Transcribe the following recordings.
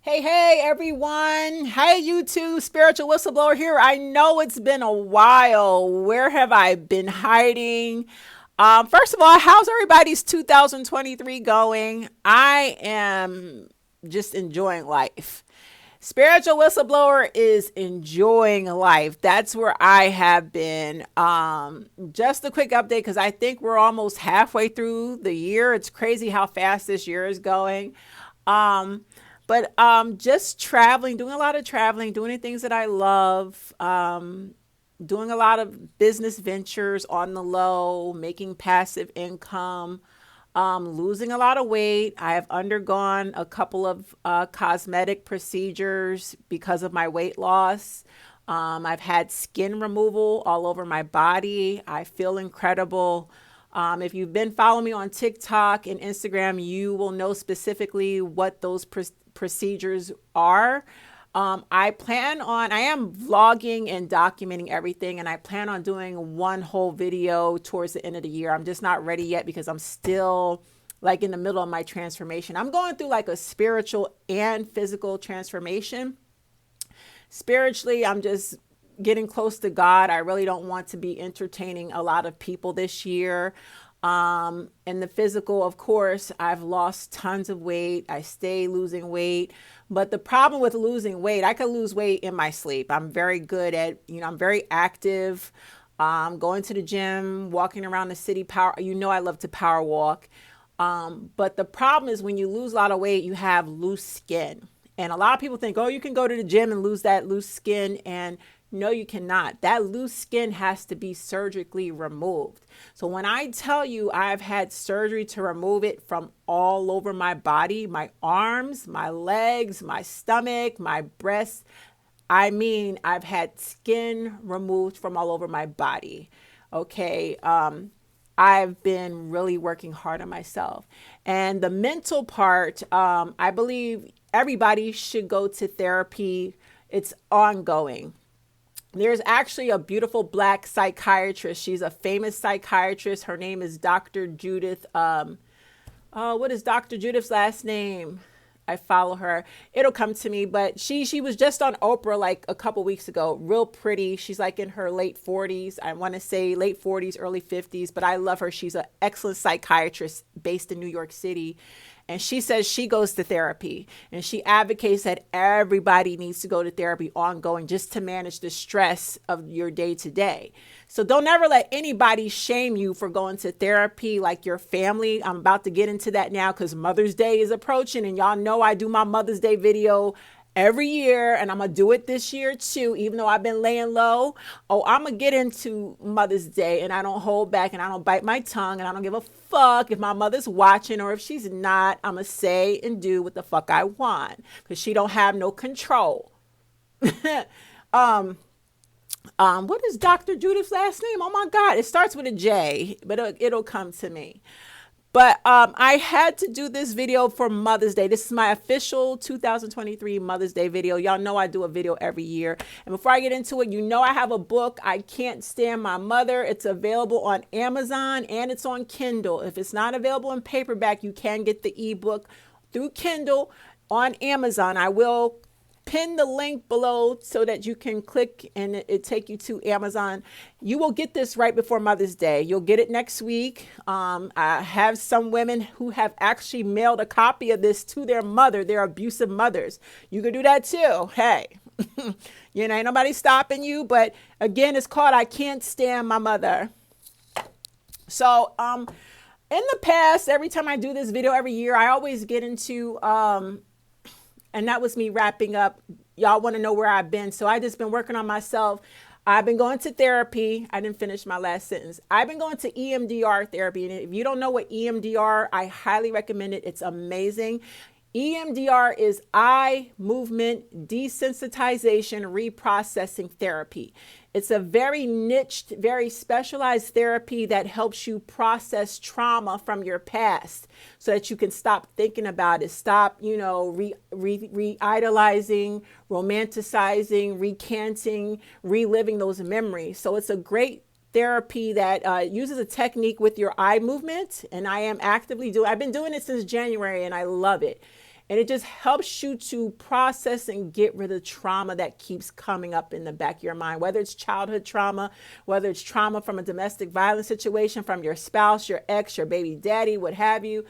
Hey, everyone. Hey, YouTube, Spiritual Whistleblower here. I know it's been a while. Where have I been hiding? First of all, how's everybody's 2023 going? I am just enjoying life. Spiritual Whistleblower is enjoying life. That's where I have been. Just a quick update because I think we're almost halfway through the year. It's crazy how fast this year is going. Um, but just traveling, doing a lot of traveling, doing the things that I love, doing a lot of business ventures on the low, making passive income, losing a lot of weight. I have undergone a couple of cosmetic procedures because of my weight loss. I've had skin removal all over my body. I feel incredible. If you've been following me on TikTok and Instagram, you will know specifically what those procedures are. I am vlogging and documenting everything, and I plan on doing one whole video towards the end of the year. I'm just not ready yet because I'm still like in the middle of my transformation. I'm going through like a spiritual and physical transformation. Spiritually, I'm just getting close to God. I really don't want to be entertaining a lot of people this year. And the physical, of course, I've lost tons of weight. I stay losing weight. But the problem with losing weight, I could lose weight in my sleep. I'm very good at, I'm very active, going to the gym, walking around the city, I love to power walk. But the problem is when you lose a lot of weight, you have loose skin. And a lot of people think, oh, you can go to the gym and lose that loose skin. And no, you cannot. That loose skin has to be surgically removed. So when I tell you I've had surgery to remove it from all over my body, my arms, my legs, my stomach, my breasts, I mean, I've had skin removed from all over my body. Okay. I've been really working hard on myself. And the mental part, I believe everybody should go to therapy. It's ongoing. There's actually a beautiful black psychiatrist. She's a famous psychiatrist. Her name is Dr. Judith. What is Dr. Judith's last name? I follow her. It'll come to me. But she was just on Oprah like a couple weeks ago. Real pretty. She's like in her late 40s. I want to say late 40s, early 50s. But I love her. She's an excellent psychiatrist based in New York City. And she says she goes to therapy, and she advocates that everybody needs to go to therapy ongoing just to manage the stress of your day to day. So don't ever let anybody shame you for going to therapy, like your family. I'm about to get into that now because Mother's Day is approaching, and y'all know I do my Mother's Day video every year, and I'm gonna do it this year too, even though I've been laying low. Oh, I'm gonna get into Mother's Day, and I don't hold back, and I don't bite my tongue, and I don't give a fuck if my mother's watching or if she's not. I'm gonna say and do what the fuck I want because she don't have no control. um what is Dr. Judith's last name? Oh my God, it starts with a J, but it'll come to me. But I had to do this video for Mother's Day. This is my official 2023 Mother's Day video. Y'all know I do a video every year. And before I get into it, I have a book, I Can't Stand My Mother. It's available on Amazon and it's on Kindle. If it's not available in paperback, you can get the ebook through Kindle on Amazon. I will pin the link below so that you can click and it take you to Amazon. You will get this right before Mother's Day. You'll get it next week. I have some women who have actually mailed a copy of this to their mother, their abusive mothers. You can do that too. Hey, ain't nobody stopping you. But again, it's called I Can't Stand My Mother. So in the past, every time I do this video every year, I always get into and that was me wrapping up. Y'all want to know where I've been. So I just been working on myself. I've been going to therapy. I didn't finish my last sentence. I've been going to EMDR therapy. And if you don't know what EMDR, I highly recommend it. It's amazing. EMDR is eye movement desensitization reprocessing therapy. It's a very niched, very specialized therapy that helps you process trauma from your past so that you can stop thinking about it, stop, re-idolizing, romanticizing, recanting, reliving those memories. So it's a great therapy that uses a technique with your eye movement. And I've been doing it since January and I love it. And it just helps you to process and get rid of trauma that keeps coming up in the back of your mind, whether it's childhood trauma, whether it's trauma from a domestic violence situation, from your spouse, your ex, your baby daddy, what have you.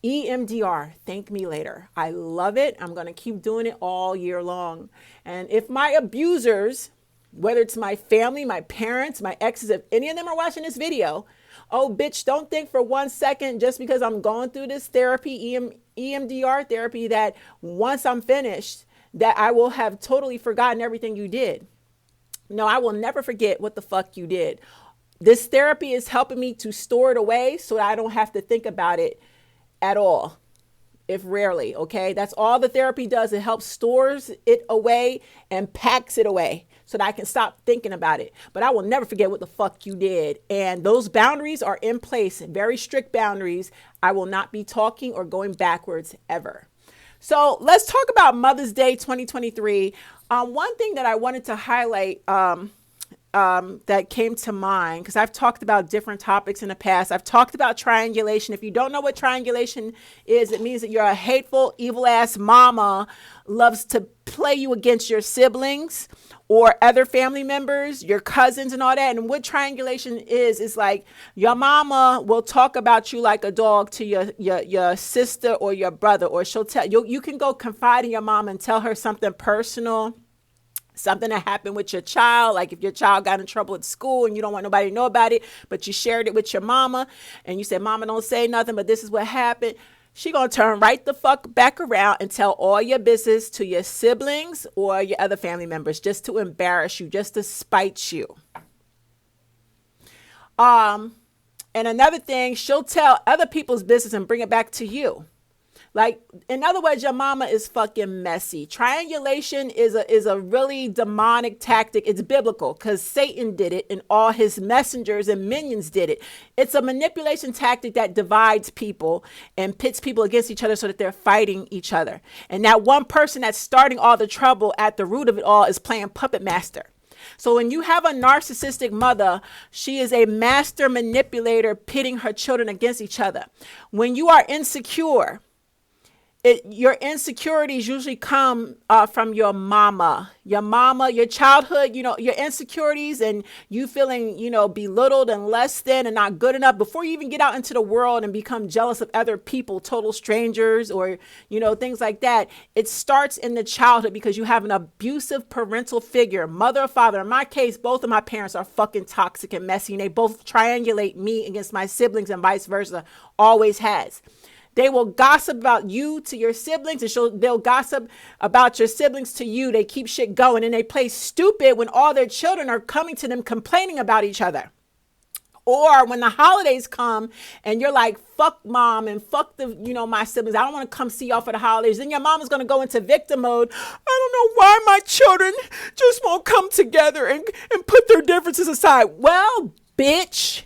EMDR, thank me later. I love it. I'm going to keep doing it all year long. And if my abusers, whether it's my family, my parents, my exes, if any of them are watching this video, oh, bitch, don't think for 1 second just because I'm going through this therapy, EMDR therapy, that once I'm finished, that I will have totally forgotten everything you did. No, I will never forget what the fuck you did. This therapy is helping me to store it away so that I don't have to think about it at all, if rarely, okay? That's all the therapy does. It helps stores it away and packs it away so that I can stop thinking about it. But I will never forget what the fuck you did. And those boundaries are in place, very strict boundaries. I will not be talking or going backwards ever. So let's talk about Mother's Day 2023. One thing that I wanted to highlight that came to mind, because I've talked about different topics in the past. I've talked about triangulation. If you don't know what triangulation is, it means that you're a hateful, evil ass mama, loves to play you against your siblings or other family members, your cousins and all that. And what triangulation is like your mama will talk about you like a dog to your sister or your brother, or she'll tell you can go confide in your mom and tell her something personal, something that happened with your child. Like if your child got in trouble at school and you don't want nobody to know about it, but you shared it with your mama and you said, mama, don't say nothing, but this is what happened. She gonna turn right the fuck back around and tell all your business to your siblings or your other family members, just to embarrass you, just to spite you. And another thing, she'll tell other people's business and bring it back to you. Like, in other words, your mama is fucking messy. Triangulation is a really demonic tactic. It's biblical because Satan did it and all his messengers and minions did it. It's a manipulation tactic that divides people and pits people against each other so that they're fighting each other. And that one person that's starting all the trouble at the root of it all is playing puppet master. So when you have a narcissistic mother, she is a master manipulator pitting her children against each other. When you are insecure, your insecurities usually come from your mama, your childhood, your insecurities and you feeling, belittled and less than and not good enough before you even get out into the world and become jealous of other people, total strangers or, things like that. It starts in the childhood because you have an abusive parental figure, mother or father. In my case, both of my parents are fucking toxic and messy and they both triangulate me against my siblings and vice versa, always has. They will gossip about you to your siblings and they'll gossip about your siblings to you. They keep shit going and they play stupid when all their children are coming to them complaining about each other. Or when the holidays come and you're like, fuck mom and fuck my siblings. I don't want to come see y'all for the holidays. Then your mom is going to go into victim mode. I don't know why my children just won't come together and put their differences aside. Well, bitch.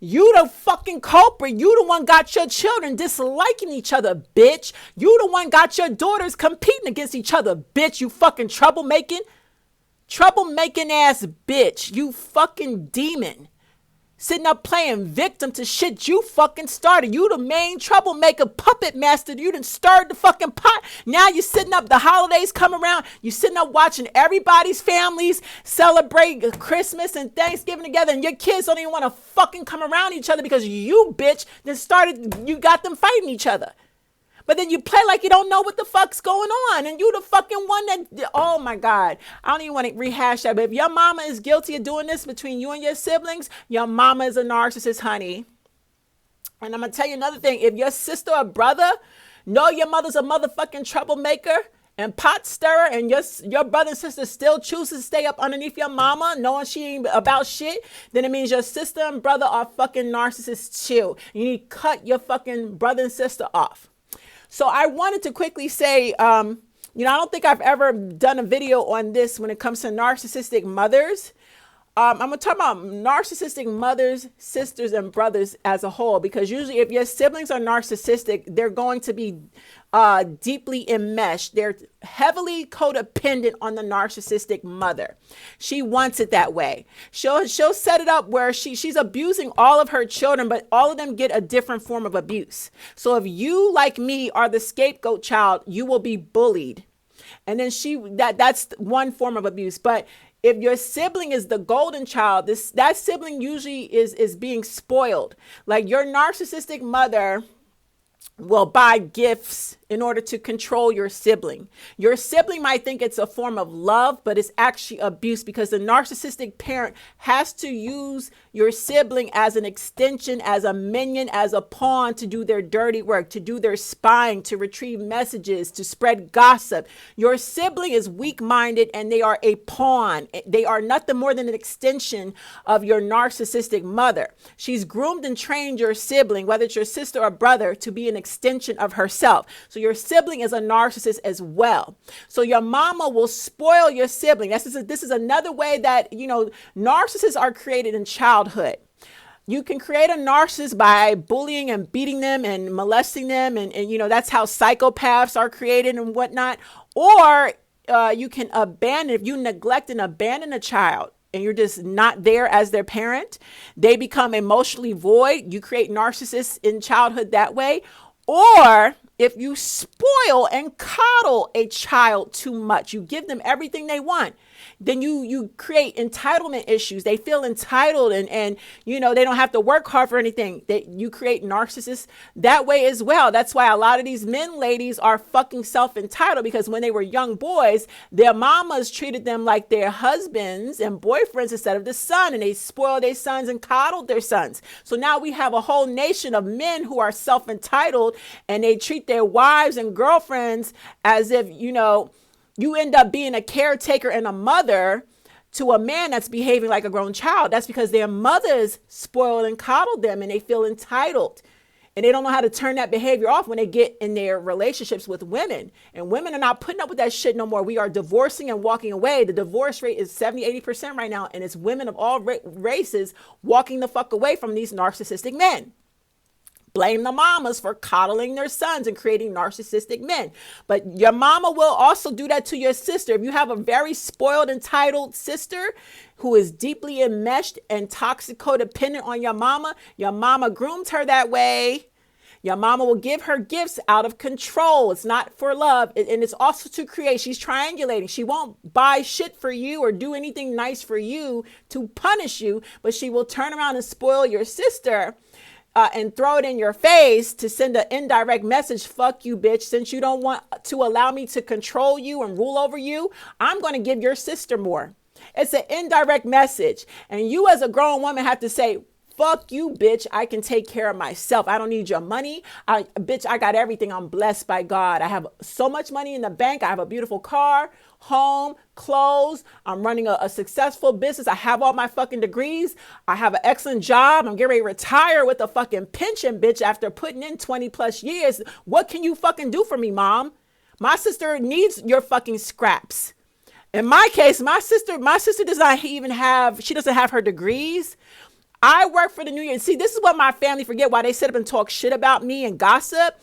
You the fucking culprit. You the one got your children disliking each other, bitch. You the one got your daughters competing against each other, bitch. You fucking troublemaking ass bitch. You fucking demon. Sitting up playing victim to shit you fucking started. You the main troublemaker, puppet master. You done stirred the fucking pot. Now you sitting up, the holidays come around. You sitting up watching everybody's families celebrate Christmas and Thanksgiving together. And your kids don't even want to fucking come around each other because you, bitch, you got them fighting each other. But then you play like you don't know what the fuck's going on. And you the fucking one that, oh my God. I don't even want to rehash that. But if your mama is guilty of doing this between you and your siblings, your mama is a narcissist, honey. And I'm going to tell you another thing. If your sister or brother know your mother's a motherfucking troublemaker and pot stirrer and your brother and sister still chooses to stay up underneath your mama knowing she ain't about shit, then it means your sister and brother are fucking narcissists too. You need to cut your fucking brother and sister off. So I wanted to quickly say, I don't think I've ever done a video on this when it comes to narcissistic mothers. I'm gonna talk about narcissistic mothers, sisters, and brothers as a whole, because usually if your siblings are narcissistic, they're going to be deeply enmeshed. They're heavily codependent on the narcissistic mother. She wants it that way. She'll set it up where she's abusing all of her children, but all of them get a different form of abuse. So if you, like me, are the scapegoat child, you will be bullied. And then that's one form of abuse. But if your sibling is the golden child, that sibling usually is being spoiled. Like your narcissistic mother will buy gifts in order to control your sibling. Your sibling might think it's a form of love, but it's actually abuse, because the narcissistic parent has to use your sibling as an extension, as a minion, as a pawn to do their dirty work, to do their spying, to retrieve messages, to spread gossip. Your sibling is weak-minded and they are a pawn. They are nothing more than an extension of your narcissistic mother. She's groomed and trained your sibling, whether it's your sister or brother, to be an extension of herself. So your sibling is a narcissist as well. So your mama will spoil your sibling. This is another way that, narcissists are created in childhood. You can create a narcissist by bullying and beating them and molesting them. And that's how psychopaths are created and whatnot. Or you can abandon, if you neglect and abandon a child, and you're just not there as their parent, they become emotionally void. You create narcissists in childhood that way. Or if you spoil and coddle a child too much, you give them everything they want, then you create entitlement issues. They feel entitled and they don't have to work hard for anything. That you create narcissists that way as well. That's why a lot of these men, ladies, are fucking self-entitled, because when they were young boys, their mamas treated them like their husbands and boyfriends instead of the son, and they spoiled their sons and coddled their sons. So now we have a whole nation of men who are self-entitled, and they treat their wives and girlfriends as if, you end up being a caretaker and a mother to a man that's behaving like a grown child. That's because their mothers spoiled and coddled them, and they feel entitled. And they don't know how to turn that behavior off when they get in their relationships with women. And women are not putting up with that shit no more. We are divorcing and walking away. The divorce rate is 70-80% right now. And it's women of all races walking the fuck away from these narcissistic men. Blame the mamas for coddling their sons and creating narcissistic men. But your mama will also do that to your sister. If you have a very spoiled, entitled sister who is deeply enmeshed and toxic codependent on your mama groomed her that way. Your mama will give her gifts out of control. It's not for love. And it's also to create. She's triangulating. She won't buy shit for you or do anything nice for you to punish you, but she will turn around and spoil your sister. And throw it in your face to send an indirect message. Fuck you, bitch. Since you don't want to allow me to control you and rule over you, I'm going to give your sister more. It's an indirect message. And you as a grown woman have to say, fuck you, bitch. I can take care of myself. I don't need your money. Bitch, I got everything. I'm blessed by God. I have so much money in the bank. I have a beautiful car, home, clothes. I'm running a successful business. I have all my fucking degrees. I have an excellent job. I'm getting ready to retire with a fucking pension, bitch, after putting in 20 plus years. What can you fucking do for me, mom? My sister needs your fucking scraps. In my case, my sister does not even she doesn't have her degrees. I work for the New York. See, this is what my family forget, why they sit up and talk shit about me and gossip.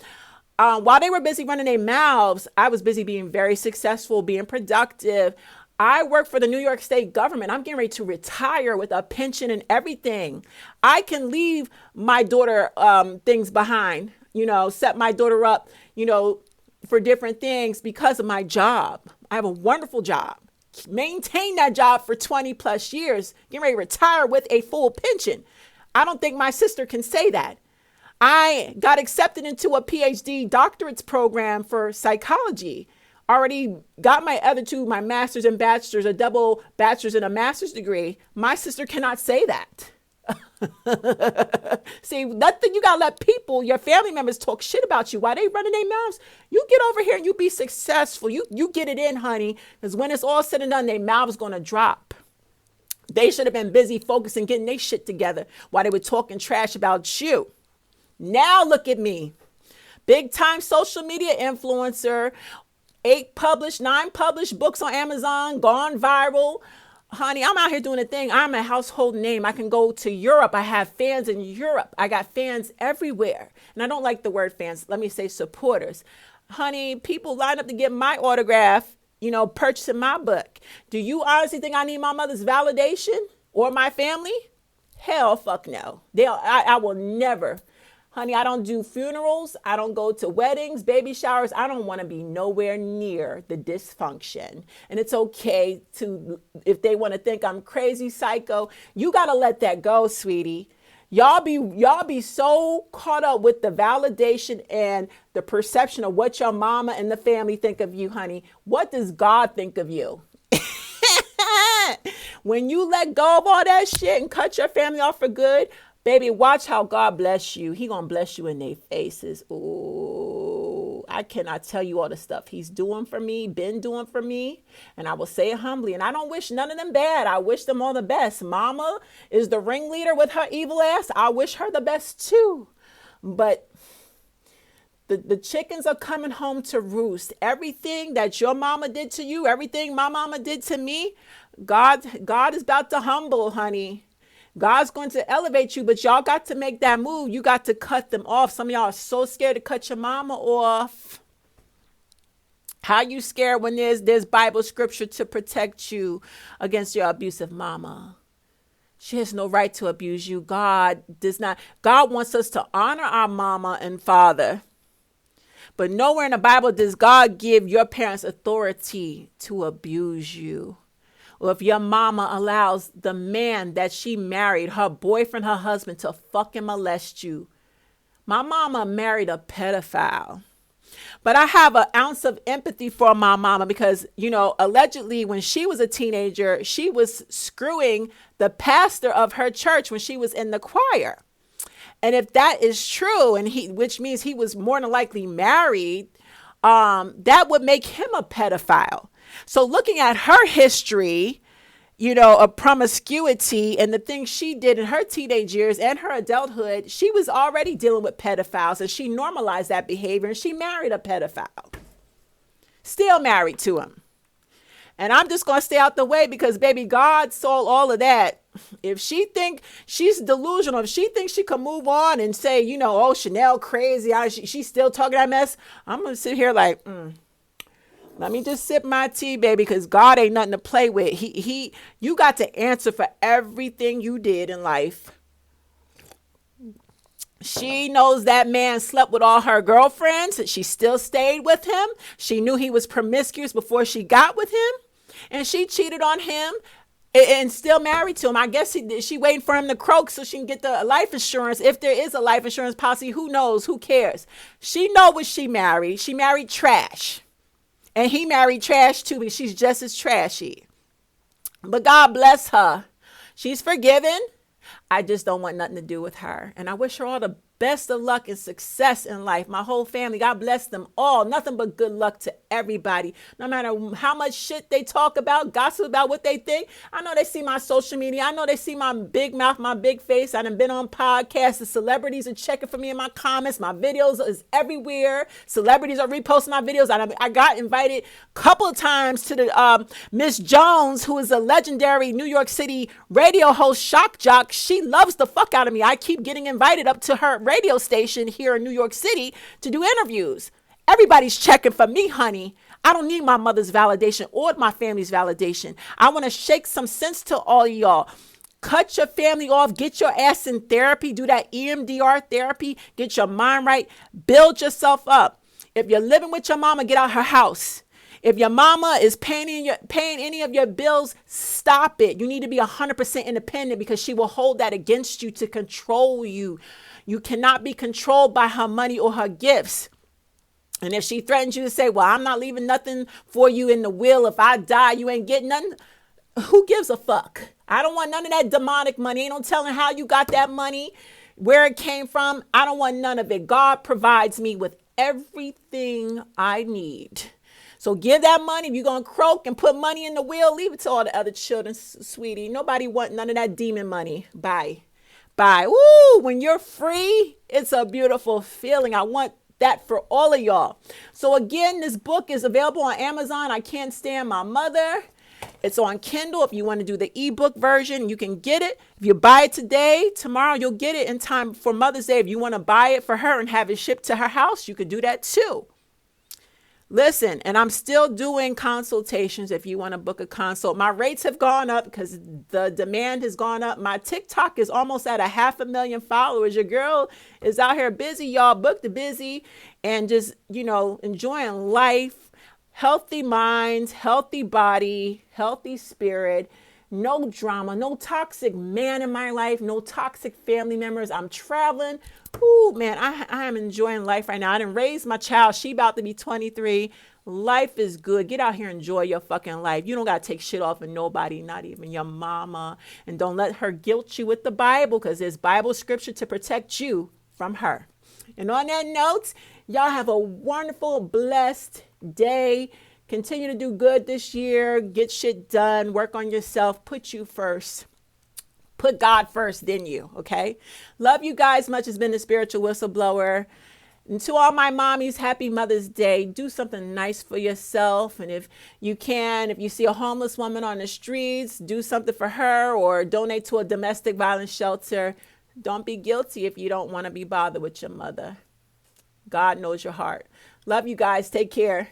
While they were busy running their mouths, I was busy being very successful, being productive. I work for the New York State government. I'm getting ready to retire with a pension and everything. I can leave my daughter things behind, set my daughter up, for different things because of my job. I have a wonderful job. Maintain that job for 20 plus years, getting ready to retire with a full pension. I don't think my sister can say that. I got accepted into a PhD doctorate's program for psychology. Already got my other two, my master's and bachelor's, a double bachelor's and a master's degree. My sister cannot say that. See, nothing. You gotta let people, your family members, talk shit about you while they running their mouths. You get over here and you be successful. You get it in, honey, because when it's all said and done, their mouth's gonna drop. They should have been busy focusing, getting their shit together while they were talking trash about you. Now look at me, big time social media influencer, 9 published books on Amazon, gone viral. Honey, I'm out here doing a thing. I'm a household name. I can go to Europe. I have fans in Europe. I got fans everywhere. And I don't like the word fans. Let me say supporters. Honey, people line up to get my autograph, purchasing my book. Do you honestly think I need my mother's validation or my family? Hell, fuck no. I will never. Honey, I don't do funerals. I don't go to weddings, baby showers. I don't want to be nowhere near the dysfunction. And it's okay if they want to think I'm crazy, psycho. You got to let that go, sweetie. Y'all be so caught up with the validation and the perception of what your mama and the family think of you, honey. What does God think of you? When you let go of all that shit and cut your family off for good, baby, watch how God bless you. He gonna bless you in their faces. Ooh, I cannot tell you all the stuff he's doing for me, been doing for me. And I will say it humbly. And I don't wish none of them bad. I wish them all the best. Mama is the ringleader with her evil ass. I wish her the best too. But the chickens are coming home to roost. Everything that your mama did to you, everything my mama did to me, God is about to humble, honey. God's going to elevate you, but y'all got to make that move. You got to cut them off. Some of y'all are so scared to cut your mama off. How you scared when there's Bible scripture to protect you against your abusive mama? She has no right to abuse you. God does not. God wants us to honor our mama and father. But nowhere in the Bible does God give your parents authority to abuse you. Or if your mama allows the man that she married, her boyfriend, her husband, to fucking molest you. My mama married a pedophile. But I have an ounce of empathy for my mama because, allegedly when she was a teenager, she was screwing the pastor of her church when she was in the choir. And if that is true, which means he was more than likely married, that would make him a pedophile. So looking at her history, of promiscuity and the things she did in her teenage years and her adulthood, she was already dealing with pedophiles and she normalized that behavior and she married a pedophile. Still married to him. And I'm just going to stay out the way because, baby, God saw all of that. If she think she's delusional, if she thinks she can move on and say, oh, Chanel crazy, she's still talking that mess, I'm going to sit here like, let me just sip my tea, baby, because God ain't nothing to play with. You got to answer for everything you did in life. She knows that man slept with all her girlfriends. She still stayed with him. She knew he was promiscuous before she got with him. And she cheated on him and still married to him. I guess she waiting for him to croak so she can get the life insurance. If there is a life insurance policy, who knows? Who cares? She know what she married. She married trash. And he married trash too, because she's just as trashy. But God bless her. She's forgiven. I just don't want nothing to do with her. And I wish her all the best of luck and success in life. My whole family, God bless them all. Nothing but good luck to everybody. No matter how much shit they talk about, gossip about what they think. I know they see my social media. I know they see my big mouth, my big face. I done been on podcasts. The celebrities are checking for me in my comments. My videos is everywhere. Celebrities are reposting my videos. I got invited a couple of times to the Miss Jones, who is a legendary New York City radio host, shock jock. She loves the fuck out of me. I keep getting invited up to her radio station here in New York City to do interviews. Everybody's checking for me, honey. I don't need my mother's validation or my family's validation. I want to shake some sense to all of y'all. Cut your family off. Get your ass in therapy. Do that EMDR therapy. Get your mind right. Build yourself up. If you're living with your mama, get out her house. If your mama is paying any of your bills, stop it. You need to be 100% independent because she will hold that against you to control you. You cannot be controlled by her money or her gifts. And if she threatens you to say, well, I'm not leaving nothing for you in the will. If I die, you ain't getting nothing. Who gives a fuck? I don't want none of that demonic money. Ain't no telling how you got that money, where it came from. I don't want none of it. God provides me with everything I need. So give that money. If you're going to croak and put money in the will, leave it to all the other children, sweetie. Nobody want none of that demon money. Bye. Bye. Woo! When you're free, it's a beautiful feeling. I want that for all of y'all. So again, this book is available on Amazon. I Can't Stand My Mother. It's on Kindle. If you want to do the ebook version, you can get it. If you buy it today, tomorrow you'll get it in time for Mother's Day. If you want to buy it for her and have it shipped to her house, you could do that too. Listen, and I'm still doing consultations if you want to book a consult. My rates have gone up because the demand has gone up. My TikTok is almost at 500,000 followers. Your girl is out here busy, y'all. Booked the busy and just, enjoying life, healthy minds, healthy body, healthy spirit. No drama, no toxic man in my life, no toxic family members. I'm traveling. Ooh, man, I am enjoying life right now. I didn't raise my child. She about to be 23. Life is good. Get out here and enjoy your fucking life. You don't got to take shit off of nobody, not even your mama. And don't let her guilt you with the Bible, because there's Bible scripture to protect you from her. And on that note, y'all have a wonderful, blessed day. Continue to do good this year. Get shit done. Work on yourself. Put you first. Put God first, then you. Okay. Love you guys much. It's been the Spiritual Whistleblower. And to all my mommies, happy Mother's Day. Do something nice for yourself. And if you can, if you see a homeless woman on the streets, do something for her or donate to a domestic violence shelter. Don't be guilty if you don't want to be bothered with your mother. God knows your heart. Love you guys. Take care.